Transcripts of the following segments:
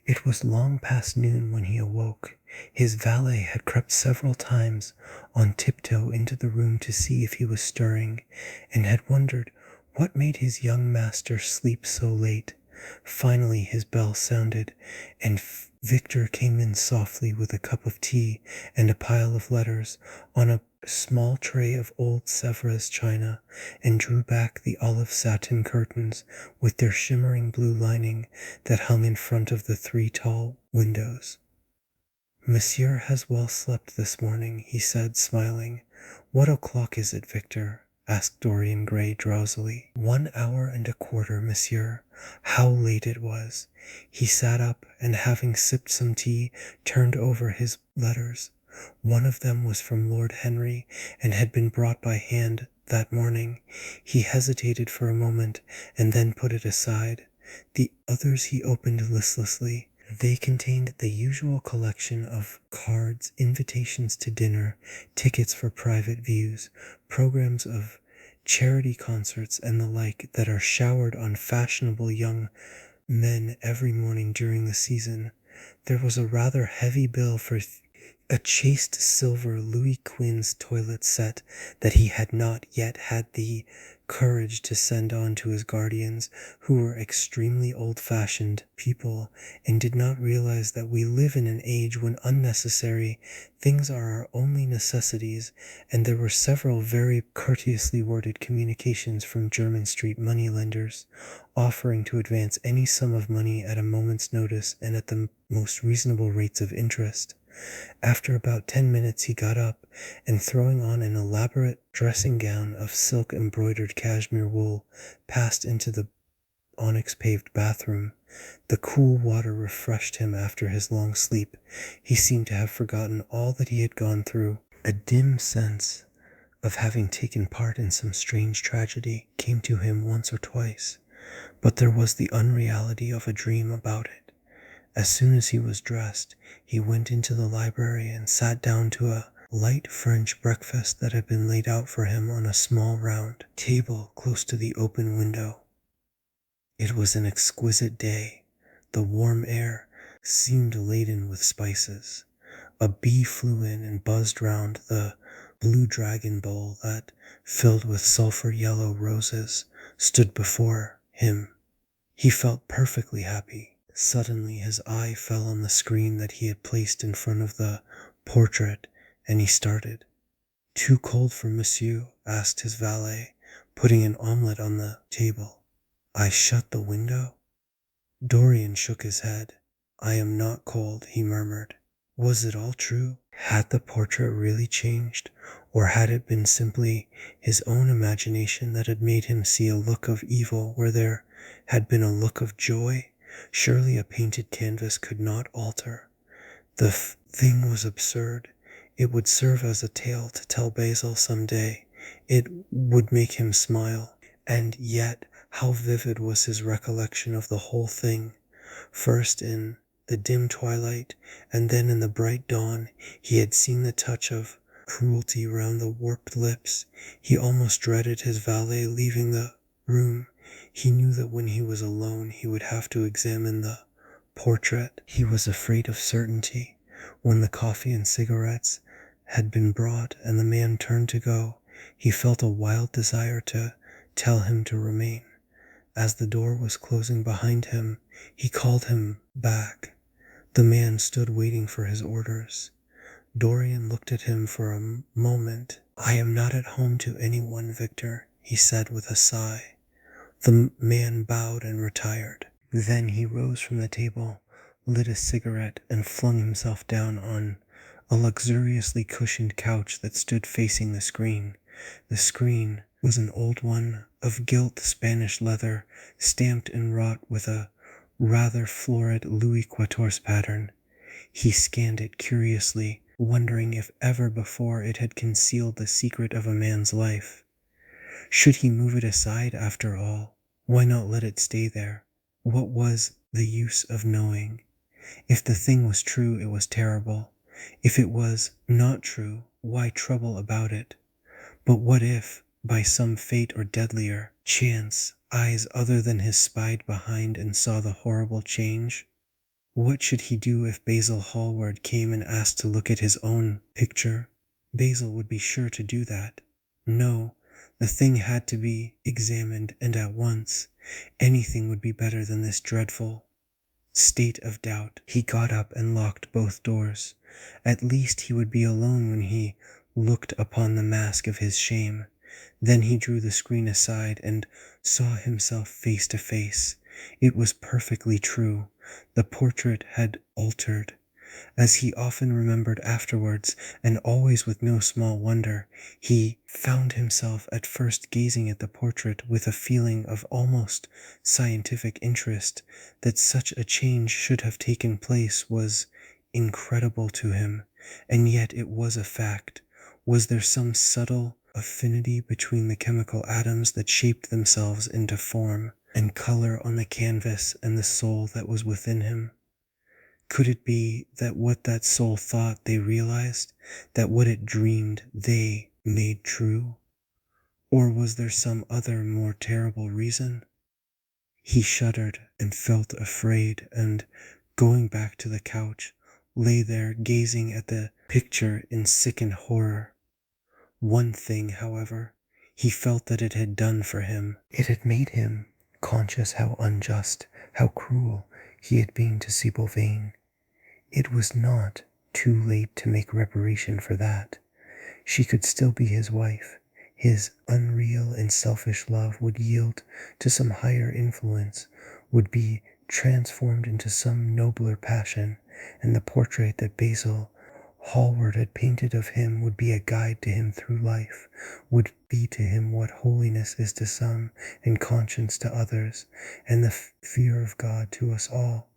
It was long past noon when he awoke. His valet had crept several times on tiptoe into the room to see if he was stirring, and had wondered what made his young master sleep so late. Finally his bell sounded, and Victor came in softly with a cup of tea and a pile of letters on a small tray of old Sèvres china, and drew back the olive satin curtains with their shimmering blue lining that hung in front of the 3 tall windows. Monsieur has well slept this morning, he said, smiling. What o'clock is it, Victor? Asked Dorian Gray drowsily. 1 hour and a quarter, monsieur. How late it was. He sat up, and having sipped some tea, turned over his letters. One of them was from Lord Henry, and had been brought by hand that morning. He hesitated for a moment, and then put it aside. The others he opened listlessly. They contained the usual collection of cards, invitations to dinner, tickets for private views, programs of charity concerts, and the like that are showered on fashionable young men every morning during the season. There was a rather heavy bill for a chased silver Louis Quinze toilet set that he had not yet had the courage to send on to his guardians, who were extremely old-fashioned people, and did not realize that we live in an age when unnecessary things are our only necessities, and there were several very courteously worded communications from Jermyn Street moneylenders, offering to advance any sum of money at a moment's notice and at the most reasonable rates of interest. After about 10 minutes he got up, and throwing on an elaborate dressing gown of silk embroidered cashmere wool, passed into the onyx-paved bathroom. The cool water refreshed him after his long sleep. He seemed to have forgotten all that he had gone through. A dim sense of having taken part in some strange tragedy came to him once or twice, but there was the unreality of a dream about it. As soon as he was dressed, he went into the library and sat down to a light French breakfast that had been laid out for him on a small round table close to the open window. It was an exquisite day. The warm air seemed laden with spices. A bee flew in and buzzed round the blue dragon bowl that, filled with sulphur-yellow roses, stood before him. He felt perfectly happy. Suddenly his eye fell on the screen that he had placed in front of the portrait, and he started. Too cold for monsieur? Asked his valet, putting an omelette on the table. I shut the window? Dorian shook his head. I am not cold, he murmured. Was it all true? Had the portrait really changed, or had it been simply his own imagination that had made him see a look of evil where there had been a look of joy? Surely a painted canvas could not alter. The thing was absurd. It would serve as a tale to tell Basil some day. It would make him smile. And yet, how vivid was his recollection of the whole thing. First in the dim twilight, and then in the bright dawn, he had seen the touch of cruelty round the warped lips. He almost dreaded his valet leaving the room. He knew that when he was alone he would have to examine the portrait. He was afraid of certainty. When the coffee and cigarettes had been brought and the man turned to go, he felt a wild desire to tell him to remain. As the door was closing behind him, he called him back. The man stood waiting for his orders. Dorian looked at him for a moment. I am not at home to anyone, Victor, he said with a sigh. The man bowed and retired. Then he rose from the table, lit a cigarette, and flung himself down on a luxuriously cushioned couch that stood facing the screen. The screen was an old one of gilt Spanish leather, stamped and wrought with a rather florid Louis XIV pattern. He scanned it curiously, wondering if ever before it had concealed the secret of a man's life. Should he move it aside after all? Why not let it stay there? What was the use of knowing? If the thing was true, it was terrible. If it was not true, why trouble about it? But what if, by some fate or deadlier chance, eyes other than his spied behind and saw the horrible change? What should he do if Basil Hallward came and asked to look at his own picture? Basil would be sure to do that. No, the thing had to be examined, and at once. Anything would be better than this dreadful state of doubt. He got up and locked both doors. At least he would be alone when he looked upon the mask of his shame. Then he drew the screen aside and saw himself face to face. It was perfectly true. The portrait had altered. As he often remembered afterwards, and always with no small wonder, he found himself at first gazing at the portrait with a feeling of almost scientific interest. That such a change should have taken place was incredible to him, and yet it was a fact. Was there some subtle affinity between the chemical atoms that shaped themselves into form and color on the canvas and the soul that was within him? Could it be that what that soul thought they realized, that what it dreamed they made true? Or was there some other more terrible reason? He shuddered and felt afraid, and, going back to the couch, lay there gazing at the picture in sickened horror. One thing, however, he felt that it had done for him. It had made him conscious how unjust, how cruel he had been to Sibyl Vane. It was not too late to make reparation for that. She could still be his wife. His unreal and selfish love would yield to some higher influence, would be transformed into some nobler passion, and the portrait that Basil Hallward had painted of him would be a guide to him through life, would be to him what holiness is to some and conscience to others, and the fear of God to us all.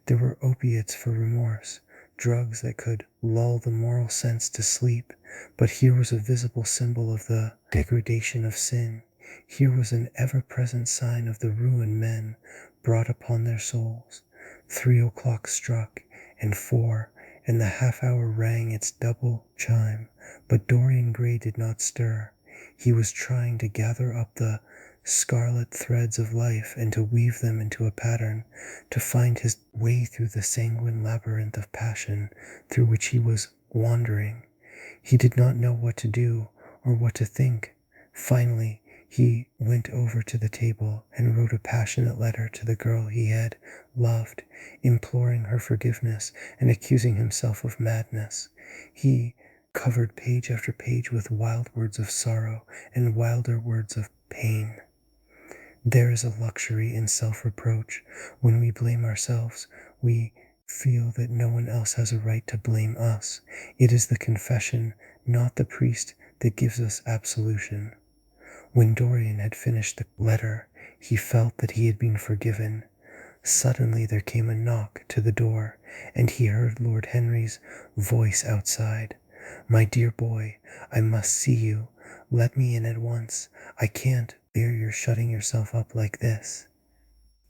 There were opiates for remorse, drugs that could lull the moral sense to sleep, but here was a visible symbol of the degradation of sin. Here was an ever-present sign of the ruin men brought upon their souls. 3 o'clock struck, and 4, and the half-hour rang its double chime, but Dorian Gray did not stir. He was trying to gather up the scarlet threads of life and to weave them into a pattern, to find his way through the sanguine labyrinth of passion through which he was wandering. He did not know what to do or what to think. Finally, he went over to the table and wrote a passionate letter to the girl he had loved, imploring her forgiveness and accusing himself of madness. He covered page after page with wild words of sorrow and wilder words of pain. There is a luxury in self-reproach. When we blame ourselves, we feel that no one else has a right to blame us. It is the confession, not the priest, that gives us absolution. When Dorian had finished the letter, he felt that he had been forgiven. Suddenly there came a knock to the door, and he heard Lord Henry's voice outside. "My dear boy, I must see you. Let me in at once. I can't bear your shutting yourself up like this."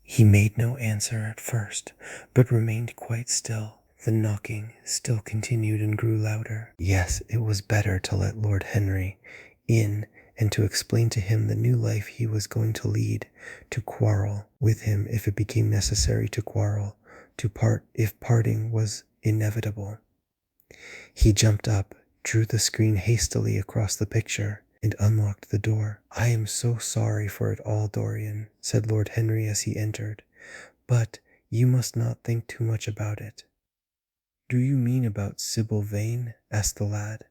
He made no answer at first, but remained quite still. The knocking still continued and grew louder. Yes, it was better to let Lord Henry in and to explain to him the new life he was going to lead, to quarrel with him if it became necessary to quarrel, to part if parting was inevitable. He jumped up, drew the screen hastily across the picture, and unlocked the door. "I am so sorry for it all, Dorian," said Lord Henry as he entered, "but you must not think too much about it." "Do you mean about Sibyl Vane?" asked the lad.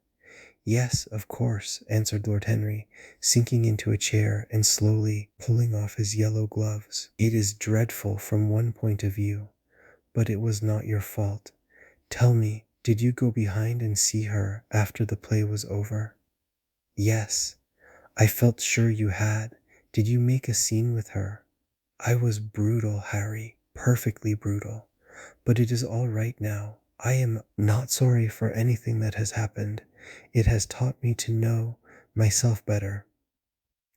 "Yes, of course," answered Lord Henry, sinking into a chair and slowly pulling off his yellow gloves. "It is dreadful from one point of view, but it was not your fault. Tell me, did you go behind and see her after the play was over?" "Yes, I felt sure you had. Did you make a scene with her?" "I was brutal, Harry, perfectly brutal. But it is all right now. I am not sorry for anything that has happened. It has taught me to know myself better."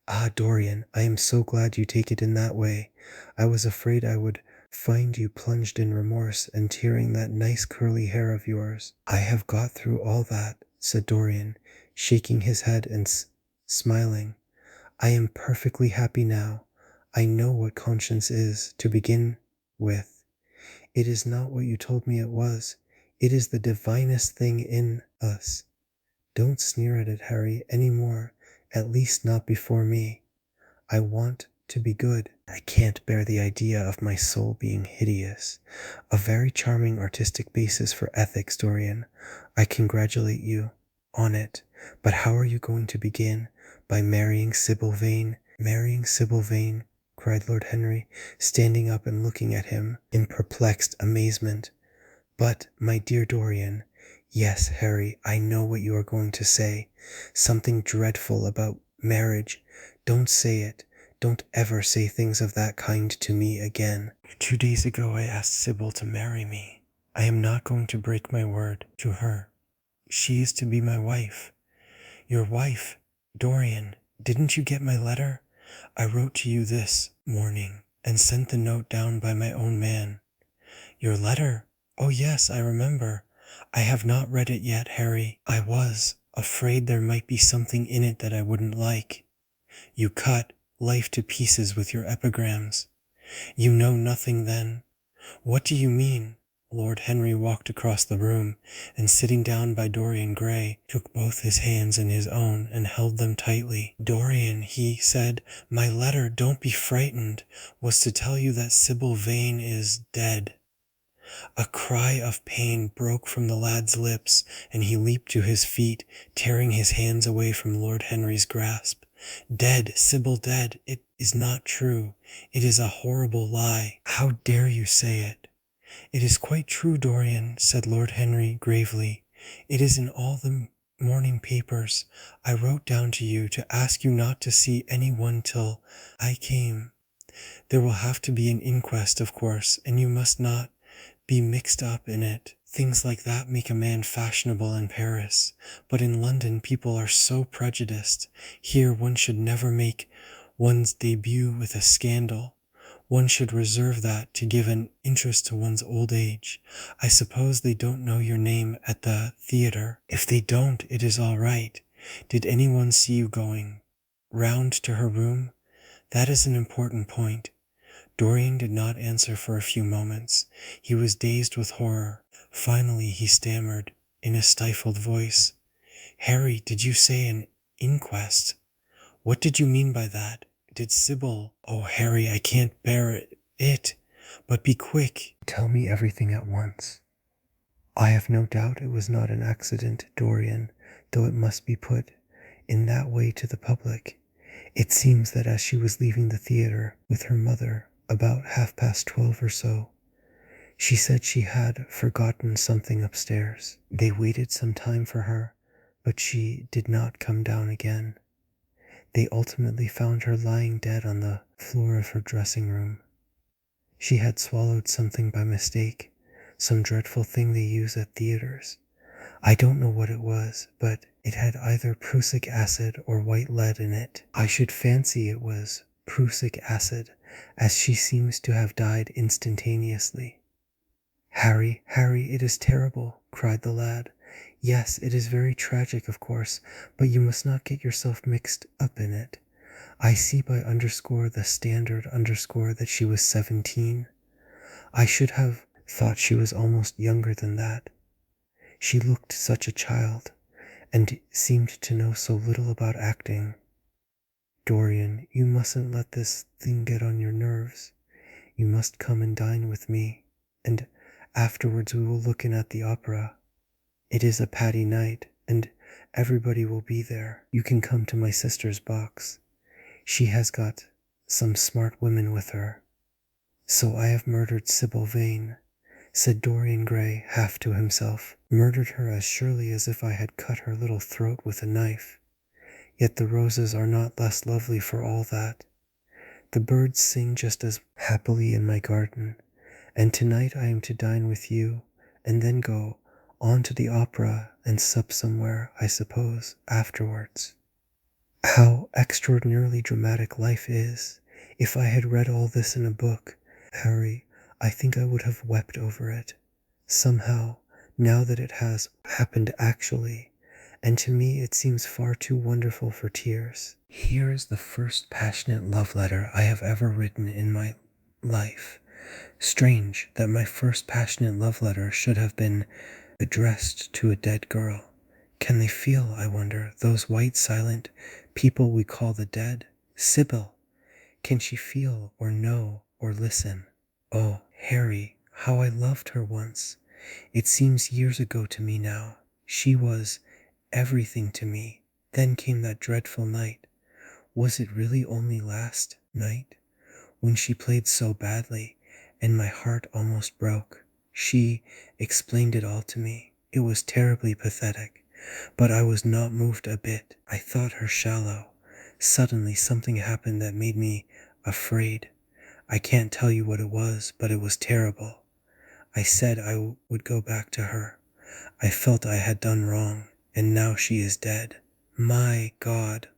"Ah, Dorian, I am so glad you take it in that way. I was afraid I would find you plunged in remorse and tearing that nice curly hair of yours." "I have got through all that," said Dorian, shaking his head and smiling. "I am perfectly happy now. I know what conscience is, to begin with. It is not what you told me it was. It is the divinest thing in us. Don't sneer at it, Harry, any more, at least not before me. I want to be good. I can't bear the idea of my soul being hideous. A very charming artistic basis for ethics, Dorian. I congratulate you on it. But how are you going to begin? By marrying Sybil Vane? Marrying Sybil Vane? Cried Lord Henry, standing up and looking at him in perplexed amazement. But, my dear Dorian, yes, Harry, I know what you are going to say. Something dreadful about marriage. Don't say it. Don't ever say things of that kind to me again. 2 days ago I asked Sybil to marry me. I am not going to break my word to her. She is to be my wife. Your wife, Dorian. Didn't you get my letter? I wrote to you this morning and sent the note down by my own man. Your letter? Oh yes, I remember. I have not read it yet, Harry. I was afraid there might be something in it that I wouldn't like. You cut life to pieces with your epigrams. You know nothing then. What do you mean? Lord Henry walked across the room, and sitting down by Dorian Gray, took both his hands in his own and held them tightly. Dorian, he said, my letter, don't be frightened, was to tell you that Sybil Vane is dead. A cry of pain broke from the lad's lips, and he leaped to his feet, tearing his hands away from Lord Henry's grasp. Dead, Sybil dead, it is not true. It is a horrible lie. How dare you say it? It is quite true, Dorian, said Lord Henry gravely. It is in all the morning papers. I wrote down to you to ask you not to see anyone till I came. There will have to be an inquest, of course, and you must not be mixed up in it. Things like that make a man fashionable in Paris, but in London people are so prejudiced. Here one should never make one's debut with a scandal. One should reserve that to give an interest to one's old age. I suppose they don't know your name at the theatre. If they don't, it is all right. Did anyone see you going round to her room? That is an important point. Dorian did not answer for a few moments. He was dazed with horror. Finally he stammered, in a stifled voice, Harry, did you say an inquest? What did you mean by that? Did Sybil— Oh, Harry, I can't bear it. But be quick. Tell me everything at once. I have no doubt it was not an accident, Dorian, though it must be put in that way to the public. It seems that as she was leaving the theatre with her mother, about 12:30 or so, she said she had forgotten something upstairs. They waited some time for her, but she did not come down again. They ultimately found her lying dead on the floor of her dressing room. She had swallowed something by mistake, some dreadful thing they use at theatres. I don't know what it was, but it had either prussic acid or white lead in it. I should fancy it was prussic acid, as she seems to have died instantaneously. Harry, it is terrible, cried the lad. Yes, it is very tragic, of course, but you must not get yourself mixed up in it. I see by underscore the standard underscore that she was 17. I should have thought she was almost younger than that. She looked such a child, and seemed to know so little about acting. Dorian, you mustn't let this thing get on your nerves. You must come and dine with me, and afterwards we will look in at the opera. It is a Paddy night, and everybody will be there. You can come to my sister's box. She has got some smart women with her. So I have murdered Sybil Vane, said Dorian Gray, half to himself. Murdered her as surely as if I had cut her little throat with a knife. Yet the roses are not less lovely for all that. The birds sing just as happily in my garden, and tonight I am to dine with you, and then go on to the opera and sup somewhere, I suppose, afterwards. How extraordinarily dramatic life is! If I had read all this in a book, Harry, I think I would have wept over it. Somehow, now that it has happened actually, and to me it seems far too wonderful for tears. Here is the first passionate love letter I have ever written in my life. Strange that my first passionate love letter should have been addressed to a dead girl. Can they feel, I wonder, those white, silent people we call the dead? Sybil, can she feel or know or listen? Oh, Harry, how I loved her once. It seems years ago to me now. She was everything to me. Then came that dreadful night. Was it really only last night? When she played so badly, and my heart almost broke. She explained it all to me. It was terribly pathetic, but I was not moved a bit. I thought her shallow. Suddenly something happened that made me afraid. I can't tell you what it was, but it was terrible. I said I would go back to her. I felt I had done wrong, and now she is dead. My God,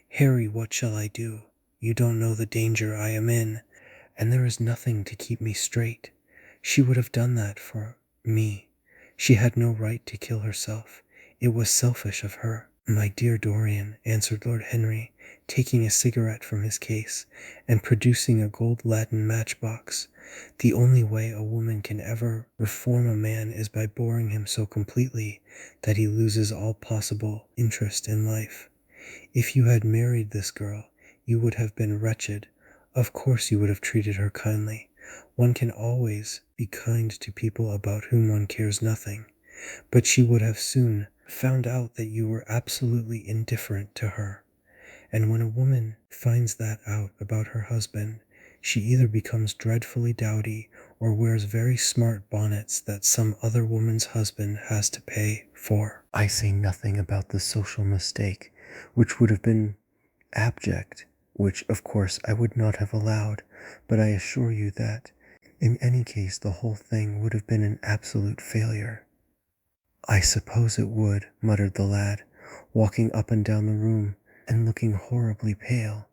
Harry, what shall I do? You don't know the danger I am in, and there is nothing to keep me straight. She would have done that for me. She had no right to kill herself. It was selfish of her. My dear Dorian, answered Lord Henry, taking a cigarette from his case and producing a gold laden matchbox. The only way a woman can ever reform a man is by boring him so completely that he loses all possible interest in life. If you had married this girl, you would have been wretched. Of course you would have treated her kindly. One can always be kind to people about whom one cares nothing. But she would have soon found out that you were absolutely indifferent to her. And when a woman finds that out about her husband, she either becomes dreadfully dowdy or wears very smart bonnets that some other woman's husband has to pay for. I say nothing about the social mistake, which would have been abject, which of course I would not have allowed, but I assure you that, in any case, the whole thing would have been an absolute failure. I suppose it would, muttered the lad, walking up and down the room and looking horribly pale.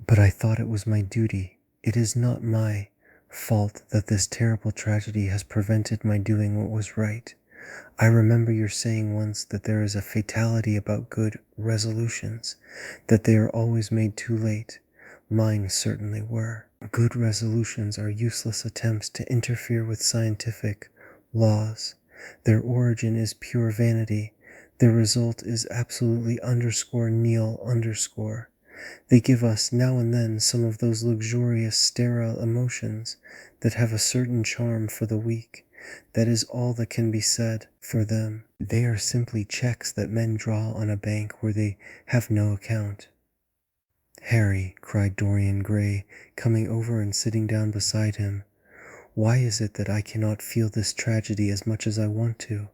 But I thought it was my duty. It is not my fault that this terrible tragedy has prevented my doing what was right. I remember your saying once that there is a fatality about good resolutions, that they are always made too late. Mine certainly were. Good resolutions are useless attempts to interfere with scientific laws. Their origin is pure vanity. Their result is absolutely _nil_. They give us now and then some of those luxurious, sterile emotions that have a certain charm for the weak. That is all that can be said for them. They are simply checks that men draw on a bank where they have no account. Harry, cried Dorian Gray, coming over and sitting down beside him, why is it that I cannot feel this tragedy as much as I want to?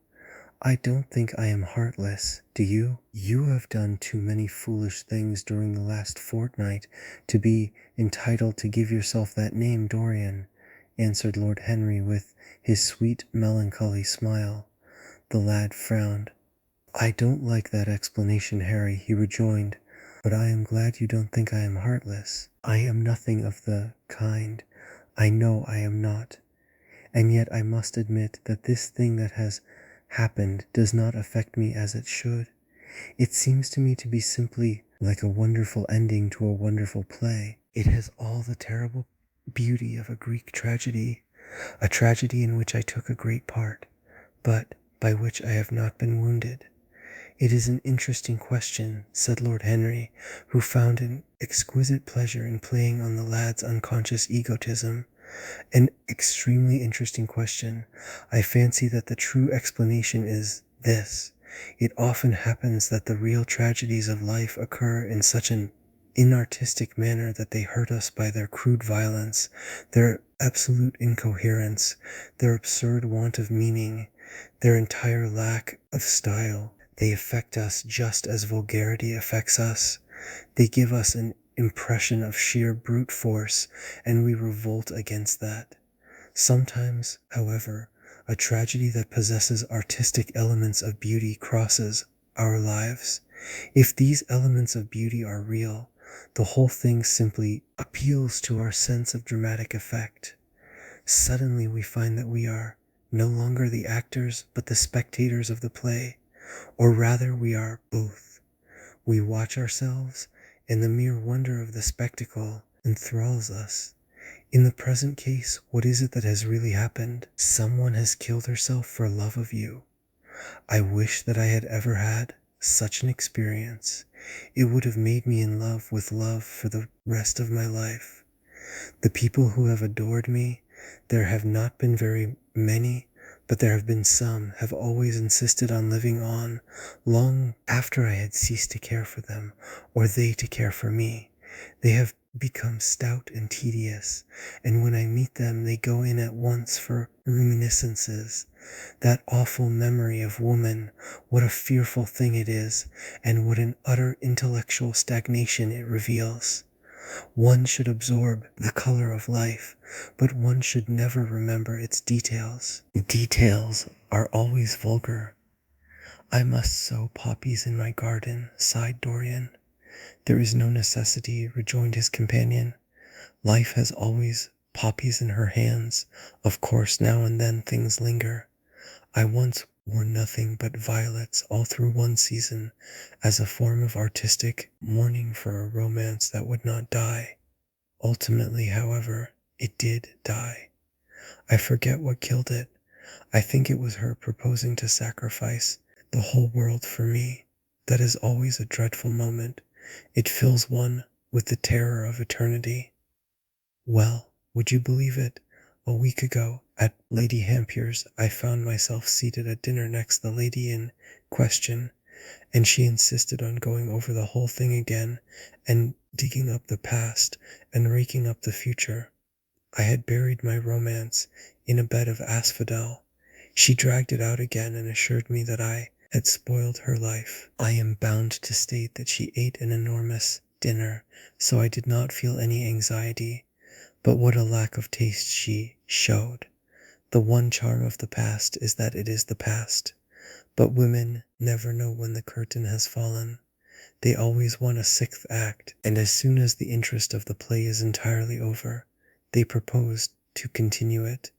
I don't think I am heartless, do you? You have done too many foolish things during the last fortnight to be entitled to give yourself that name, Dorian, answered Lord Henry with his sweet melancholy smile. The lad frowned. I don't like that explanation, Harry, he rejoined, but I am glad you don't think I am heartless. I am nothing of the kind. I know I am not. And yet I must admit that this thing that has happened does not affect me as it should. It seems to me to be simply like a wonderful ending to a wonderful play. It has all the terrible beauty of a Greek tragedy, a tragedy in which I took a great part, but by which I have not been wounded. It is an interesting question, said Lord Henry, who found an exquisite pleasure in playing on the lad's unconscious egotism. An extremely interesting question. I fancy that the true explanation is this. It often happens that the real tragedies of life occur in such an inartistic manner that they hurt us by their crude violence, their absolute incoherence, their absurd want of meaning, their entire lack of style. They affect us just as vulgarity affects us. They give us an impression of sheer brute force, and we revolt against that. Sometimes, however, a tragedy that possesses artistic elements of beauty crosses our lives. If these elements of beauty are real, the whole thing simply appeals to our sense of dramatic effect. Suddenly we find that we are no longer the actors but the spectators of the play, or rather we are both. We watch ourselves, and the mere wonder of the spectacle enthralls us. In the present case, what is it that has really happened? Someone has killed herself for love of you. I wish that I had ever had such an experience. It would have made me in love with love for the rest of my life. The people who have adored me, there have not been very many, but there have been some, have always insisted on living on long after I had ceased to care for them, or they to care for me. They have become stout and tedious, and when I meet them they go in at once for reminiscences. That awful memory of woman, what a fearful thing it is, and what an utter intellectual stagnation it reveals. One should absorb the color of life, but one should never remember its details. Details are always vulgar. I must sow poppies in my garden, sighed Dorian. There is no necessity, rejoined his companion. Life has always poppies in her hands. Of course, now and then things linger. I once wore nothing but violets all through one season as a form of artistic mourning for a romance that would not die. Ultimately, however, it did die. I forget what killed it. I think it was her proposing to sacrifice the whole world for me. That is always a dreadful moment. It fills one with the terror of eternity. Well, would you believe it? A week ago, at Lady Hampier's, I found myself seated at dinner next the lady in question, and she insisted on going over the whole thing again, and digging up the past, and raking up the future. I had buried my romance in a bed of asphodel. She dragged it out again and assured me that I had spoiled her life. I am bound to state that she ate an enormous dinner, so I did not feel any anxiety. But what a lack of taste she showed. The one charm of the past is that it is the past. But women never know when the curtain has fallen. They always want a sixth act, and as soon as the interest of the play is entirely over, they propose to continue it.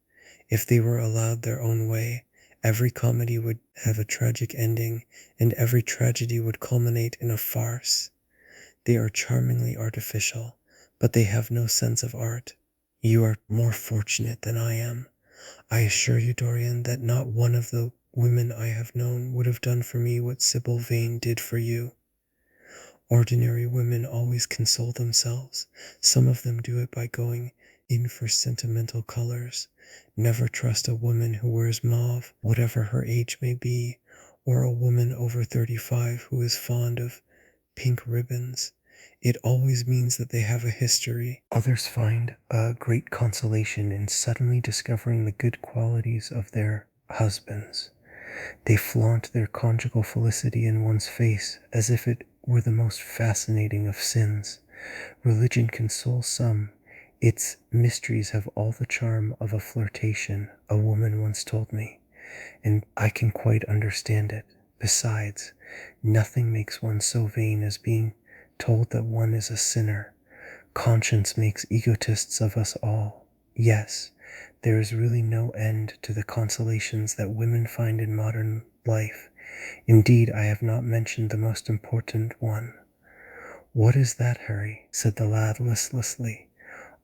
If they were allowed their own way, every comedy would have a tragic ending, and every tragedy would culminate in a farce. They are charmingly artificial, but they have no sense of art. You are more fortunate than I am. I assure you, Dorian, that not one of the women I have known would have done for me what Sybil Vane did for you. Ordinary women always console themselves. Some of them do it by going in for sentimental colors. Never trust a woman who wears mauve, whatever her age may be, or a woman over 35 who is fond of pink ribbons. It always means that they have a history. Others find a great consolation in suddenly discovering the good qualities of their husbands. They flaunt their conjugal felicity in one's face as if it were the most fascinating of sins. Religion consoles some. Its mysteries have all the charm of a flirtation, a woman once told me, and I can quite understand it. Besides, nothing makes one so vain as being told that one is a sinner. Conscience makes egotists of us all. Yes, there is really no end to the consolations that women find in modern life. Indeed, I have not mentioned the most important one. What is that, Harry? Said the lad listlessly.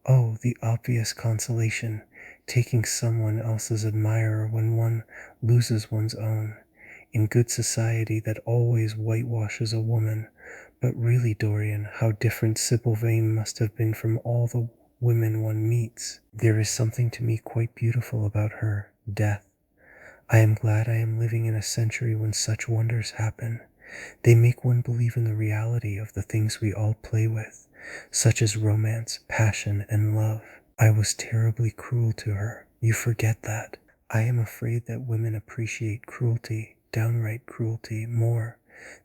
Oh, the obvious consolation, taking someone else's admirer when one loses one's own. In good society that always whitewashes a woman. But really, Dorian, how different Sybil Vane must have been from all the women one meets. There is something to me quite beautiful about her death. I am glad I am living in a century when such wonders happen. They make one believe in the reality of the things we all play with, such as romance, passion, and love. I was terribly cruel to her. You forget that. I am afraid that women appreciate cruelty, downright cruelty, more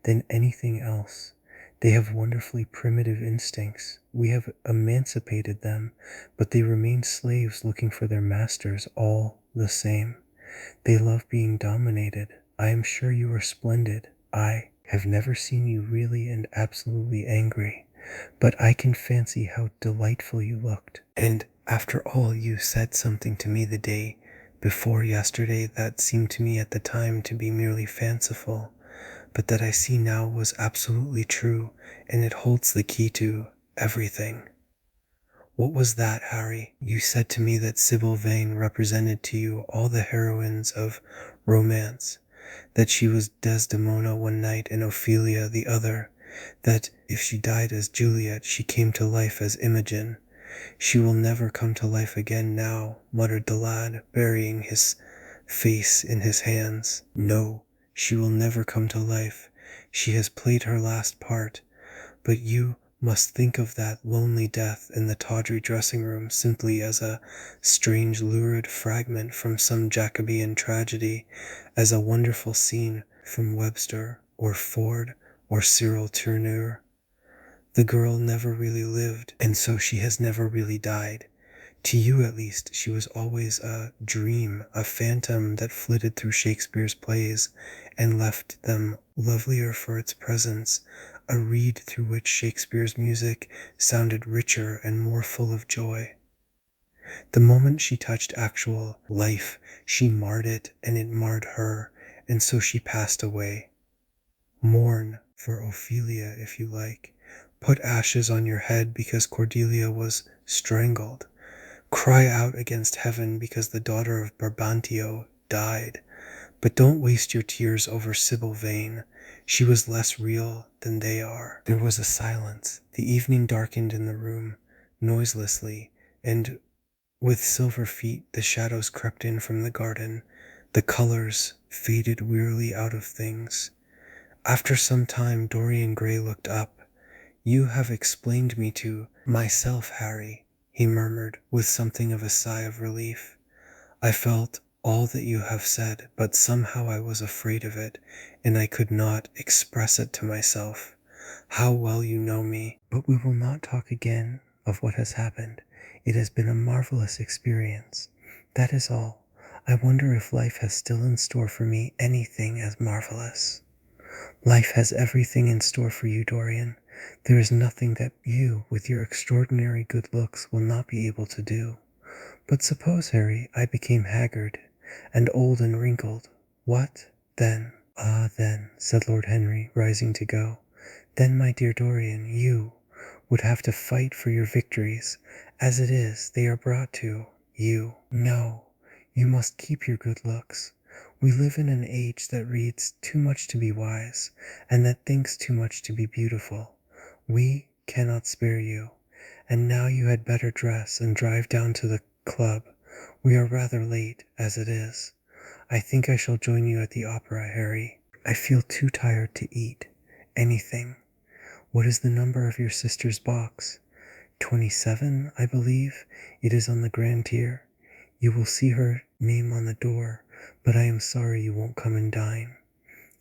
than anything else. They have wonderfully primitive instincts. We have emancipated them, but they remain slaves looking for their masters all the same. They love being dominated. I am sure you are splendid. I have never seen you really and absolutely angry, but I can fancy how delightful you looked. And after all, you said something to me the day before yesterday that seemed to me at the time to be merely fanciful, but that I see now was absolutely true, and it holds the key to everything. What was that, Harry? You said to me that Sybil Vane represented to you all the heroines of romance, that she was Desdemona one night and Ophelia the other, that if she died as Juliet, she came to life as Imogen. She will never come to life again now, muttered the lad, burying his face in his hands. No, she will never come to life. She has played her last part. But you must think of that lonely death in the tawdry dressing room simply as a strange lurid fragment from some Jacobean tragedy, as a wonderful scene from Webster or Ford or Cyril Tourneur. The girl never really lived, and so she has never really died. To you, at least, she was always a dream, a phantom that flitted through Shakespeare's plays and left them lovelier for its presence, a reed through which Shakespeare's music sounded richer and more full of joy. The moment she touched actual life, she marred it, and it marred her, and so she passed away. Mourn for Ophelia if you like. Put ashes on your head because Cordelia was strangled. Cry out against heaven because the daughter of Brabantio died. But don't waste your tears over Sybil Vane. She was less real than they are. There was a silence. The evening darkened in the room, noiselessly, and with silver feet the shadows crept in from the garden. The colors faded wearily out of things. After some time Dorian Gray looked up. You have explained me to myself, Harry, he murmured with something of a sigh of relief. I felt all that you have said, but somehow I was afraid of it, and I could not express it to myself. How well you know me. But we will not talk again of what has happened. It has been a marvelous experience. That is all. I wonder if life has still in store for me anything as marvelous. Life has everything in store for you, Dorian. There is nothing that you, with your extraordinary good looks, will not be able to do. But suppose, Harry, I became haggard, and old and wrinkled. What then? Ah, then, said Lord Henry, rising to go. Then, my dear Dorian, you would have to fight for your victories. As it is, they are brought to you. No, you must keep your good looks. We live in an age that reads too much to be wise, and that thinks too much to be beautiful. We cannot spare you. And now you had better dress and drive down to the club. We are rather late, as it is. I think I shall join you at the opera, Harry. I feel too tired to eat anything. What is the number of your sister's box? 27, I believe. It is on the grand tier. You will see her name on the door, but I am sorry you won't come and dine.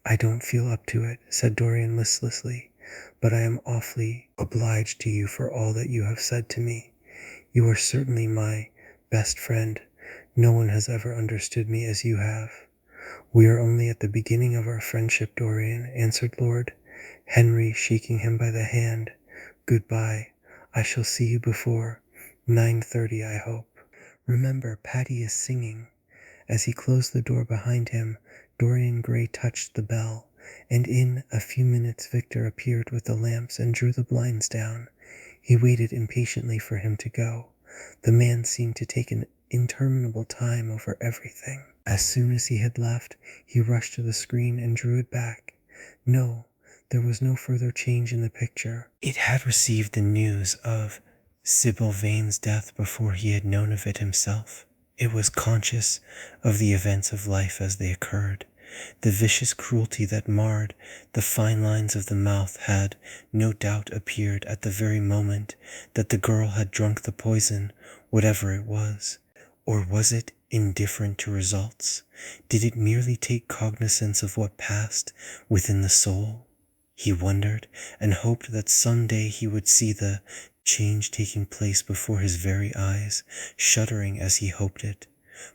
I don't feel up to it, said Dorian listlessly, but I am awfully obliged to you for all that you have said to me. You are certainly my best friend. No one has ever understood me as you have. We are only at the beginning of our friendship, Dorian, answered Lord Henry, shaking him by the hand. Goodbye. I shall see you before 9:30, I hope. Remember, Patty is singing. As he closed the door behind him, Dorian Gray touched the bell, and in a few minutes Victor appeared with the lamps and drew the blinds down. He waited impatiently for him to go. The man seemed to take an interminable time over everything. As soon as he had left, he rushed to the screen and drew it back. No, there was no further change in the picture. It had received the news of Sybil Vane's death before he had known of it himself. It was conscious of the events of life as they occurred. The vicious cruelty that marred the fine lines of the mouth had, no doubt, appeared at the very moment that the girl had drunk the poison, whatever it was. Or was it indifferent to results? Did it merely take cognizance of what passed within the soul? He wondered, and hoped that some day he would see the change taking place before his very eyes, shuddering as he hoped it.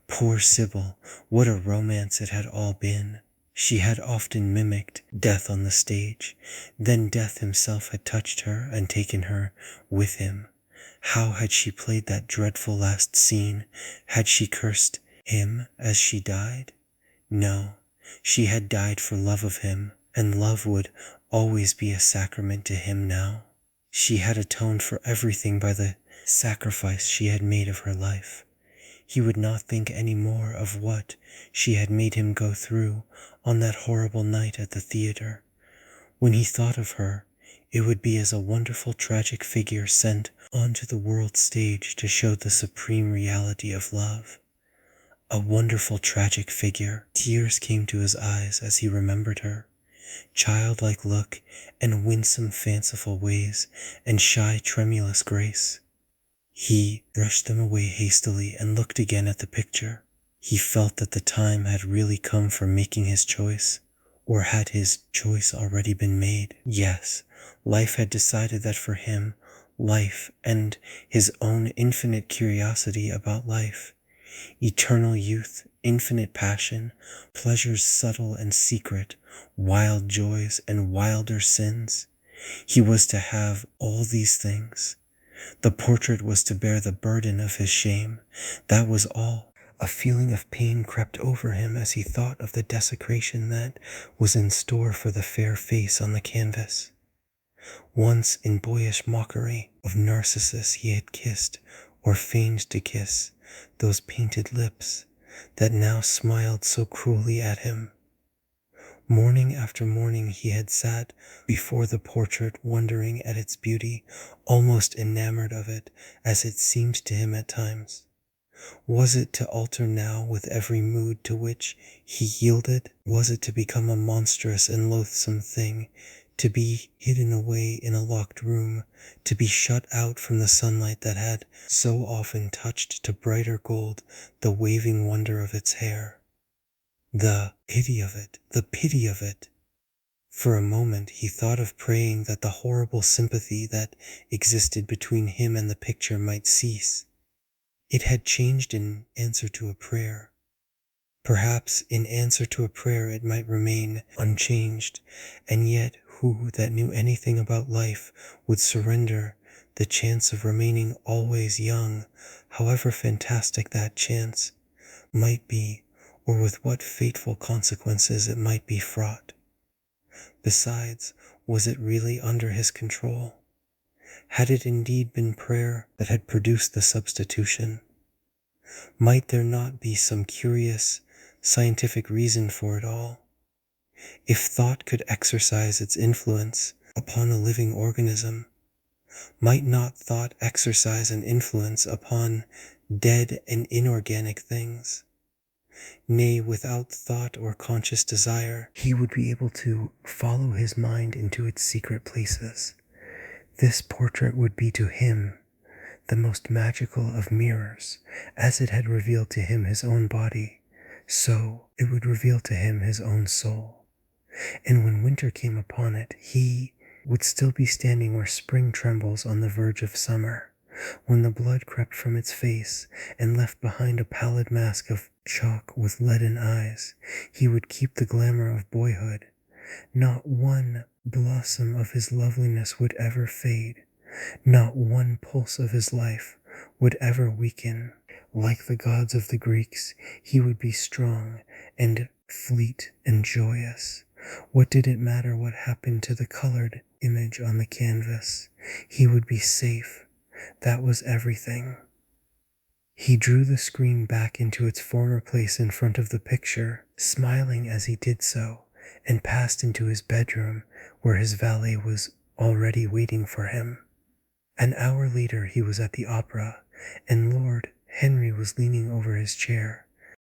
Poor Sybil, what a romance it had all been. She had often mimicked death on the stage. Then death himself had touched her and taken her with him. How had she played that dreadful last scene? Had she cursed him as she died? No, she had died for love of him, and love would always be a sacrament to him now. She had atoned for everything by the sacrifice she had made of her life. He would not think any more of what she had made him go through on that horrible night at the theater. When he thought of her, it would be as a wonderful tragic figure sent onto the world stage to show the supreme reality of love. A wonderful tragic figure. Tears came to his eyes as he remembered her. Childlike look and winsome fanciful ways and shy tremulous grace. He brushed them away hastily and looked again at the picture. He felt that the time had really come for making his choice. Or had his choice already been made? Yes, life had decided that for him, life and his own infinite curiosity about life, eternal youth, infinite passion, pleasures subtle and secret, wild joys and wilder sins. He was to have all these things. The portrait was to bear the burden of his shame. That was all. A feeling of pain crept over him as he thought of the desecration that was in store for the fair face on the canvas. Once in boyish mockery of Narcissus he had kissed, or feigned to kiss, those painted lips that now smiled so cruelly at him. Morning after morning he had sat before the portrait wondering at its beauty, almost enamored of it, as it seemed to him at times. Was it to alter now with every mood to which he yielded? Was it to become a monstrous and loathsome thing, to be hidden away in a locked room, to be shut out from the sunlight that had so often touched to brighter gold the waving wonder of its hair? The pity of it, the pity of it! For a moment he thought of praying that the horrible sympathy that existed between him and the picture might cease. It had changed in answer to a prayer. Perhaps in answer to a prayer it might remain unchanged, and yet who that knew anything about life would surrender the chance of remaining always young, however fantastic that chance might be, or with what fateful consequences it might be fraught? Besides, was it really under his control? Had it indeed been prayer that had produced the substitution? Might there not be some curious, scientific reason for it all? If thought could exercise its influence upon a living organism, might not thought exercise an influence upon dead and inorganic things? Nay, without thought or conscious desire, he would be able to follow his mind into its secret places. This portrait would be to him the most magical of mirrors. As it had revealed to him his own body, so it would reveal to him his own soul. And when winter came upon it, he would still be standing where spring trembles on the verge of summer. When the blood crept from its face and left behind a pallid mask of chalk with leaden eyes, he would keep the glamour of boyhood. Not one blossom of his loveliness would ever fade. Not one pulse of his life would ever weaken. Like the gods of the Greeks, he would be strong and fleet and joyous. What did it matter what happened to the colored image on the canvas? He would be safe. That was everything. He drew the screen back into its former place in front of the picture, smiling as he did so, and passed into his bedroom, where his valet was already waiting for him. An hour later he was at the opera, and Lord Henry was leaning over his chair.